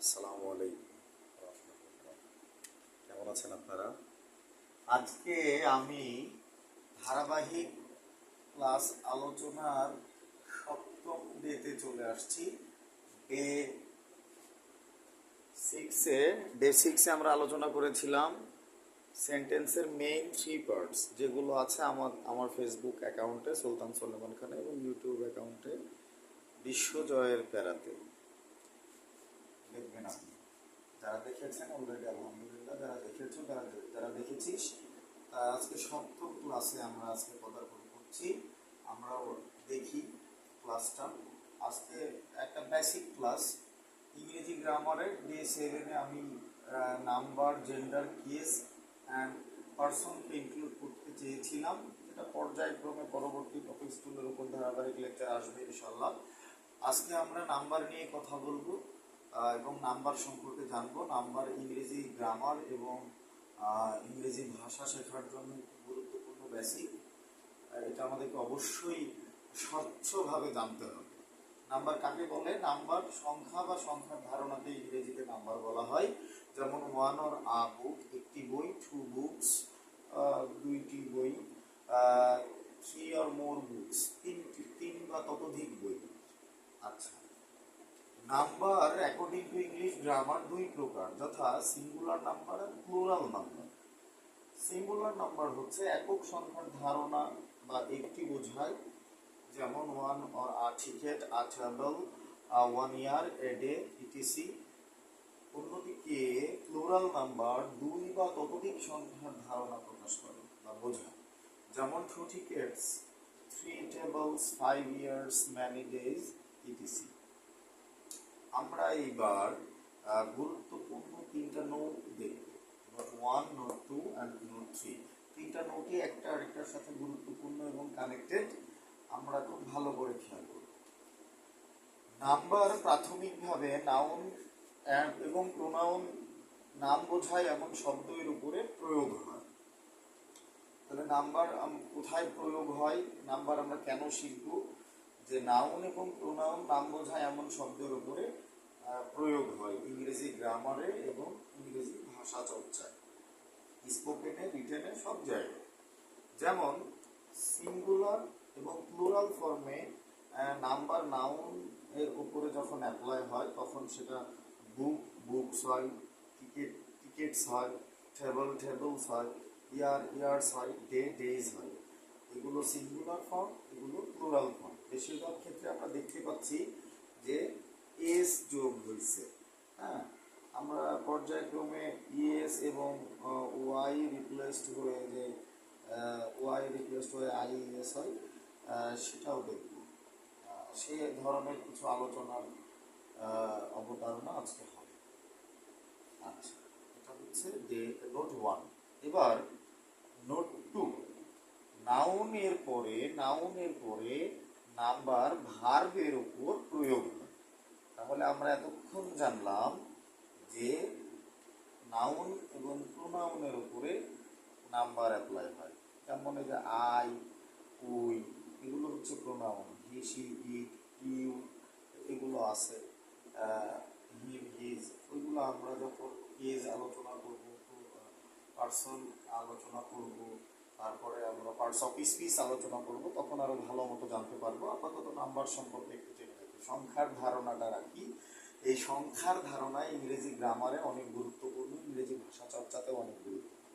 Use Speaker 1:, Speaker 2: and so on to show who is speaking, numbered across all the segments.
Speaker 1: আসসালামু আলাইকুম রাহমাতুল্লাহ। কেমন আছেন আপনারা?
Speaker 2: আজকে আমি ধারাবাহিক ক্লাস আলোচনার সপ্তম ডেতে চলে আসছি। ডে ডে সিক্সে আমরা আলোচনা করেছিলাম সেন্টেন্সের মেইন থ্রি পার্টস, যেগুলো আছে আমার ফেসবুক অ্যাকাউন্টে সুলতান সলেমান খান এবং ইউটিউব অ্যাকাউন্টে বিশ্বজয়ের প্যারাতে। দেখবেন আপনি যারা দেখেছেন অলরেডি আলহামদুলিল্লাহ, যারা দেখেছো যারা যারা দেখেছিস, আজকে সপ্তম ক্লাসে আমরা আজকে পদার্পণ করছি। আমরাও দেখি ক্লাসটা। আজকে একটা বেসিক ক্লাস ইংরেজি গ্রামারের ডে 7-এ আমি নাম্বার, জেন্ডার, কেস অ্যান্ড পার্সনকে ইনক্লুড করতে চেয়েছিলাম, যেটা পর্যায়ক্রমে পরবর্তী টপিক স্কুলের উপর ধারাবাহিক লেকচার আসবে ইনশাল্লাহ। আজকে আমরা নাম্বার নিয়ে কথা বলবো এবং নাম্বার সম্পর্কে জানবো। নাম্বার ইংরেজি গ্রামার এবং ইংরেজি ভাষা শেখার জন্য গুরুত্বপূর্ণ বেসিক। এটা আমাদেরকে অবশ্যই স্বচ্ছভাবে জানতে হবে। নাম্বার কাকে বলে? নাম্বার সংখ্যা বা সংখ্যার ধারণাকে ইংরেজিতে নাম্বার বলা হয়। যেমন ওয়ান অর আ বুক, একটি বই, টু বুকস, দুইটি বই, থ্রি অর মোর বুকস, তিন বা ততোধিক বই। আচ্ছা, number according to English grammar দুই প্রকার, যথা সিঙ্গুলার নাম্বার আর প্লুরাল নাম্বার। সিঙ্গুলার নাম্বার হচ্ছে একক সংখ্যার ধারণা বা একটি বোঝায়, যেমন one or a ticket, a travel, one year, a day, etc. অন্যদিকে প্লুরাল নাম্বার দুই বা ততোধিক সংখ্যার ধারণা প্রকাশ করে বা বোঝায়, যেমন two tickets, three tables, 5 years, many days, ETC. আমরা এইবার গুরুত্বপূর্ণ তিনটা নোট দেখব, নোট 1, নোট 2 অ্যান্ড নোট 3। তিনটা নোটই একটা আরেকটার সাথে গুরুত্বপূর্ণ এবং কানেক্টেড। আমরা খুব ভালো করে খেয়াল করব। নাম্বার প্রাথমিকভাবে নাউন এবং প্রোনাউন, নাম বোঝায় এমন শব্দের উপরে প্রয়োগ হয়। তাহলে নাম্বার কোথায় প্রয়োগ হয়, নাম্বার আমরা কেন শিখব? যে নাউন এবং প্রোনাউন, নাম বোঝায় এমন শব্দের উপরে প্রয়োগ হয় ইংরেজি গ্রামারে এবং ইংরেজি ভাষা চর্চায়, স্পোকেনে, রিটেনে, সব জায়গায়। যেমন সিঙ্গুলার এবং প্লুরাল ফর্মে নাম্বার নাউন এর উপরে যখন অ্যাপ্লাই হয় তখন সেটা বুক, বুকস হয়, টিকেট, টিকেটস হয়, টেবল, টেবলস হয়, ইয়ার, ইয়ার্স হয়, ডে, ডেজ হয়। এগুলো সিঙ্গুলার ফর্ম, এগুলো প্লুরাল ফর্ম। বেশিরভাগ ক্ষেত্রে আমরা দেখতে পাচ্ছি যে এস যোগ হয়েছে। হ্যাঁ, আমরা পর্যায়ক্রমে ইএস এবং ওয়াই রিপ্লেসড হয়ে যে ওয়াই রিপ্লেসড হয়ে আইএস হয়, সেটাও দেখব। সে ধরনের কিছু আলোচনার অবতারণা আজকে হবে। আচ্ছা, এটা হচ্ছে নোট 1। এবার নোট 2। নাউনের পরে নাম্বার ভার্বের উপর প্রয়োগ হয়। তাহলে আমরা এতক্ষণ জানলাম যে নাউন এবং প্রোনাউনের উপরে নাম্বার অ্যাপ্লাই হয়। যেমন এই যে আই, উই, এগুলো হচ্ছে pronoun. He, she, it, you, এগুলো আছে। হিম, হিজ, ওইগুলো আমরা যখন কেজ আলোচনা করব, পার্সন আলোচনা করব, তারপরে আমরা পার্টস অফ স্পিচ আলোচনা করব, তখন আরো ভালো মতো জানতে পারবো। আপাতত নাম্বার সম্পর্কে একটু জেনে রাখি, সংখ্যার ধারণাটা রাখি। এই সংখ্যার ধারণা ইংরেজি গ্রামারে অনেক গুরুত্বপূর্ণ, ইংরেজি ভাষা চর্চাতেও অনেক গুরুত্বপূর্ণ।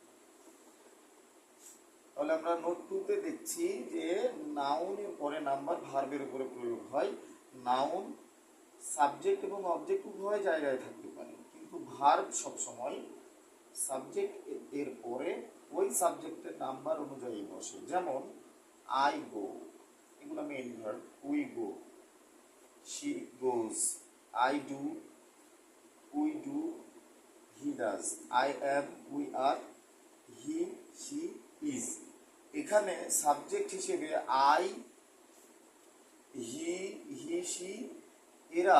Speaker 2: তাহলে আমরা নোট 2-তে দেখছি যে নাউনের পরে নাম্বার ভার্বের উপরে প্রয়োগ হয়। নাউন সাবজেক্ট এবং অবজেক্ট উভয় জায়গায় থাকতে পারে, কিন্তু ভার্ব সবসময় সাবজেক্ট এর পরে ওই সাবজেক্টের নাম্বার অনুযায়ী বসে। যেমন আই গো, এগুলো main verb. We go, she goes, I do, we do, he does, I am, we are, he, she, is. এখানে সাবজেক্ট হিসেবে আই, হি, শি এরা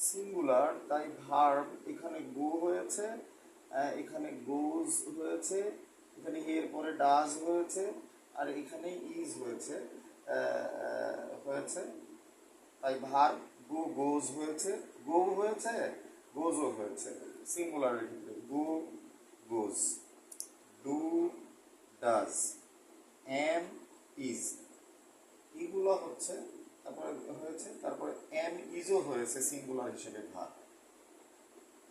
Speaker 2: সিঙ্গুলার, তাই ভার্ব এখানে গো হয়েছে, এখানে গোজ হয়েছে, এখানে এর পরে ডাজ হয়েছে, আর এখানে ইজ হয়েছে। তাই ভার্ব গো, গোজ হয়েছে, গো হয়েছে, গোজও হয়েছে সিঙ্গুলারের ক্ষেত্রে, গো গোজ, ডু ডাজ, এম ইজ, এগুলো হচ্ছে তারপরে হয়েছে, তারপরে এম ইজও হয়েছে সিঙ্গুলার হিসেবে ভার্ব।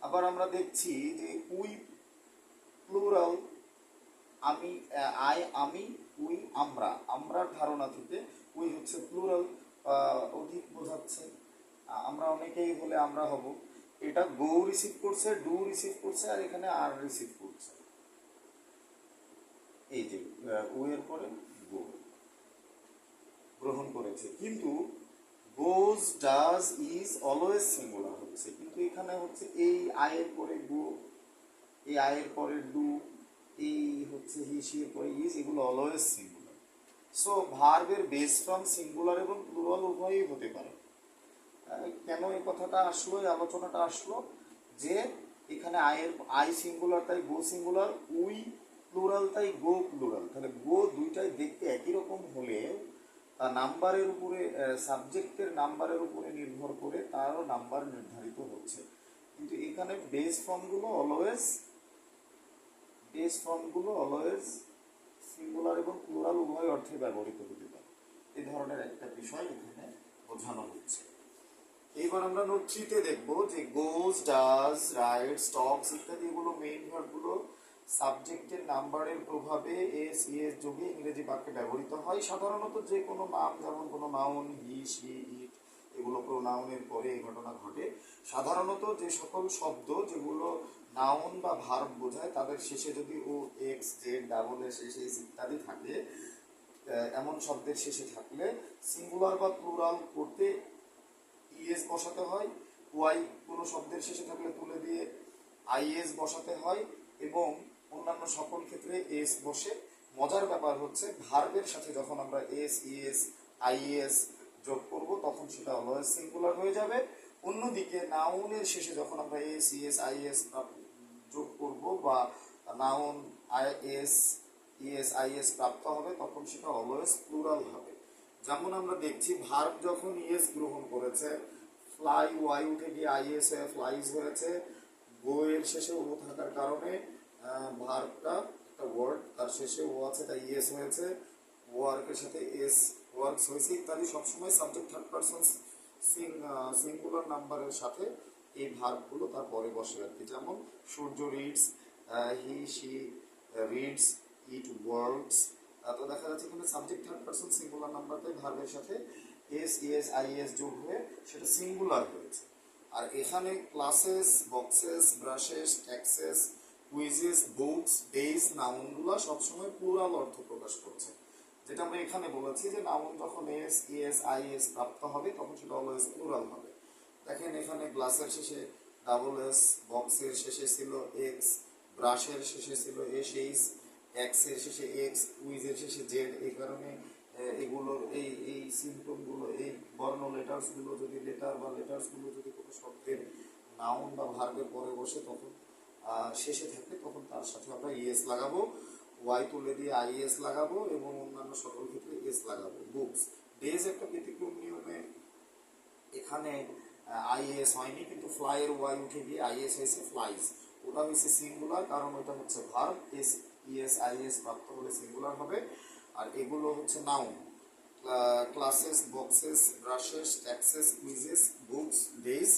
Speaker 2: আবার আমরা দেখছি যে উই প্লুরাল, আমি আমি, উই আমরা, আমরার ধারণা থেকে উই হচ্ছে প্লুরাল, অধিক বোঝাচ্ছে, আমরা অনেকেই হলে আমরা হব। এটা গো রিসিভ করছে, ডু রিসিভ করছে, আর এখানে আর রিসিভ করছে, এই যে উই এর পরে গো গ্রহণ করেছে। কিন্তু গোজ ডাজ ইজ অলওয়েজ সিঙ্গুলার হচ্ছে, কিন্তু এখানে হচ্ছে এই আয়ের পরে গো, এই আয়ের পরে ডু, এই হচ্ছে হি সি এর পরে ইজ, এগুলো অলওয়েজ সিঙ্গুলার। সো ভার্বের বেস ফর্ম সিঙ্গুলার এবং প্লুরাল উভয়ই হতে পারে। কেন এই কথাটা আসলো, এই আলোচনাটা আসলো, যে এখানে আই সিঙ্গুলার তাই গো সিঙ্গুলার, উই প্লুরাল তাই গো প্লুরাল। তাহলে গো দুইটাই দেখতে একই রকম হলে তা নাম্বারের উপরে, সাবজেক্টের নাম্বারের উপরে নির্ভর করে তারও নাম্বার নির্ধারিত হচ্ছে। কিন্তু এখানে বেস ফর্মগুলো অলওয়েজ সিঙ্গুলার এবং প্লুরাল উভয় অর্থে ব্যবহৃত হতে পারে। এই ধরনের একটা বিষয় এখানে বোঝানো হচ্ছে। এইবার আমরা নোট 3-তে দেখবো যে গোজ, ডাজ, রাইটস, টক্স ইত্যাদি এগুলো মেইন ভার্বগুলো সাবজেক্টের নাম্বারের প্রভাবে এস ইএস যোগে ইংরেজি বাক্যে ব্যবহৃত হয়। সাধারণত যে কোনো নাম, যেমন কোনো নাউন, হি সি ইট, এগুলো প্রোনাউনের পরে এই ঘটনা ঘটে। সাধারণত যে সকল শব্দ যেগুলো নাউন বা ভার্ব বোঝায় তাদের শেষে যদি ও X, Z, double S, S ইত্যাদি থাকে, এমন শব্দের শেষে থাকলে সিঙ্গুলার বা প্লুরাল করতে ইএস বসাতে হয়। ওয়াই কোনো শব্দের শেষে থাকলে তুলে দিয়ে আইএস বসাতে হয়, এবং অন্যান্য সকল ক্ষেত্রে এস বসে। মজার ব্যাপার হচ্ছে ভার্বের সাথে যখন আমরা এস, ইএস, আইএস যোগ করব তখন সেটা অলওয়েজ সিঙ্গুলার হয়ে যাবে। অন্যদিকে নাউনের শেষে যখন আমরা এস, ইএস, আইএস যোগ করব বা নাউন এস, ইএস, আইএস প্রাপ্ত হবে তখন সেটা অলওয়েজ প্লুরাল হবে। যেমন আমরা দেখছি ভার্ব যখন ইএস গ্রহণ করেছে, ফ্লাই ওয়াই উঠে গিয়ে আইএস হয়ে ফ্লাইজ হয়েছে, গো এর শেষে ও থাকার কারণে ভার্বটা একটা ওয়ার্ড, তার শেষে ও আছে তাই ইএস হয়েছে, ওয়ার্কের সাথে এস ওয়ার্কস হয়েছে ইত্যাদি। সবসময় সাবজেক্ট থার্ড পারসন সিঙ্গুলার নাম্বারের সাথে এই ভার্বগুলো তারপরে বসে আর কি। যেমন Surya reads, he she reads, it works. তো দেখা যাচ্ছে এখানে সাবজেক্ট থার্ড পারসন সিঙ্গুলার নাম্বারটাই ভার্বের সাথে এস, ইএস, আইএস যোগ হয়ে সেটা সিঙ্গুলার হয়েছে। আর এখানে classes, boxes, brushes, taxes, quizzes, books, days, নাউনগুলো সবসময় প্লুরাল অর্থ প্রকাশ করছে। যেটা আমরা এখানে বলেছি যে নাউন যখন এস, ইএস, আইএস প্রাপ্ত হবে তখন সেটা অলওয়েজ প্লুরাল হবে। দেখেন এখানে গ্লাসের শেষে ডাবল এস, বক্সের শেষে ছিল এক্স, ব্রাশের শেষে ছিল এস এইচ, ট্যাক্সের শেষে এক্স, কুইজের শেষে জেড। এই কারণে এগুলোর এই সিম্পটমগুলো, এই বর্ণ লেটার্সগুলো যদি লেটার্সগুলো যদি কোনো শব্দের নাউন বা ভার্বের পরে বসে তখন শেষে থাকে তখন তার সাথে আমরা ইএস লাগাবো, ওয়াই তুলে দিয়ে আইএস লাগাবো এবং অন্যান্য সকল ক্ষেত্রে এস লাগাবো। বুকস, ডেজ একটা ব্যতিক্রম নিয়মে এখানে আইএস হয়নি, কিন্তু ফ্লাই এর ওয়াই উঠে গিয়ে আইএস হয়েছে ফ্লাইজ। ওটা হয়েছে সিঙ্গুলার, কারণ ওটা হচ্ছে ভার্ব, এস, ইএস, আইএস প্রাপ্ত হলে সিঙ্গুলার হবে। আর এগুলো হচ্ছে noun, classes, boxes, brushes, taxes, quizzes, books, days,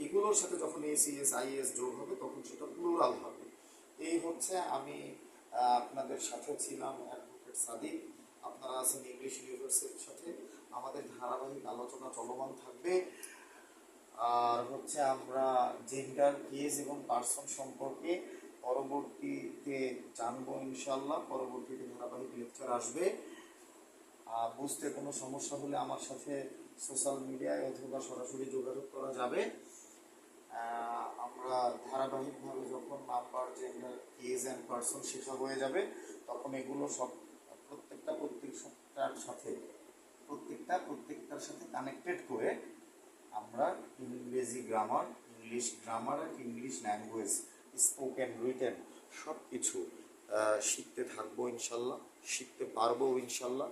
Speaker 2: এগুলোর সাথে যখন এস, ইএস, আইএস যোগ হবে তখন সেটা প্লুরাল হবে। এই হচ্ছে আমি আপনাদের সাথে ছিলাম অ্যাডভোকেট সাদিক। আপনারা আছেন ইংলিশ ইউনিভার্সিটির সাথে। আমাদের ধারাবাহিক আলোচনা চলমান থাকবে। আর হচ্ছে আমরা জেন্ডার, কেস এবং পার্সন সম্পর্কে পরবর্তীতে জানবো ইনশাল্লাহ। পরবর্তীতে ধারাবাহিক লেকচার আসবে। বুঝতে কোনো সমস্যা হলে আমার সাথে সোশ্যাল মিডিয়ায় অথবা সরাসরি যোগাযোগ করা যাবে। আমরা ধারাবাহিকভাবে যখন number, gender, case and person শেখা হয়ে যাবে তখন এগুলো সব প্রত্যেকটার সাথে কানেক্টেড করে আমরা ইংরেজি গ্রামার, ইংলিশ গ্রামার আর ইংলিশ ল্যাঙ্গুয়েজ, স্পোকেন, রিটেন সব কিছু শিখতে থাকবো ইনশাল্লাহ, শিখতে পারবো ইনশাল্লাহ।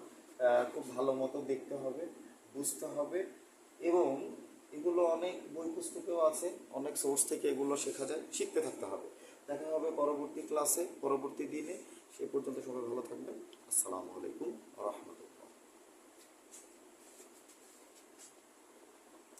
Speaker 2: খুব ভালো মতো দেখতে হবে, বুঝতে হবে এবং এগুলো অনেক বই পুস্তকেও আছে, অনেক সোর্স থেকে এগুলো শেখা যায়, শিখতে থাকতে হবে। দেখা হবে পরবর্তী ক্লাসে, পরবর্তী দিনে। সে পর্যন্ত সবাই ভালো থাকবেন। আসসালামু আলাইকুম ওয়া রাহমাতুল্লাহ।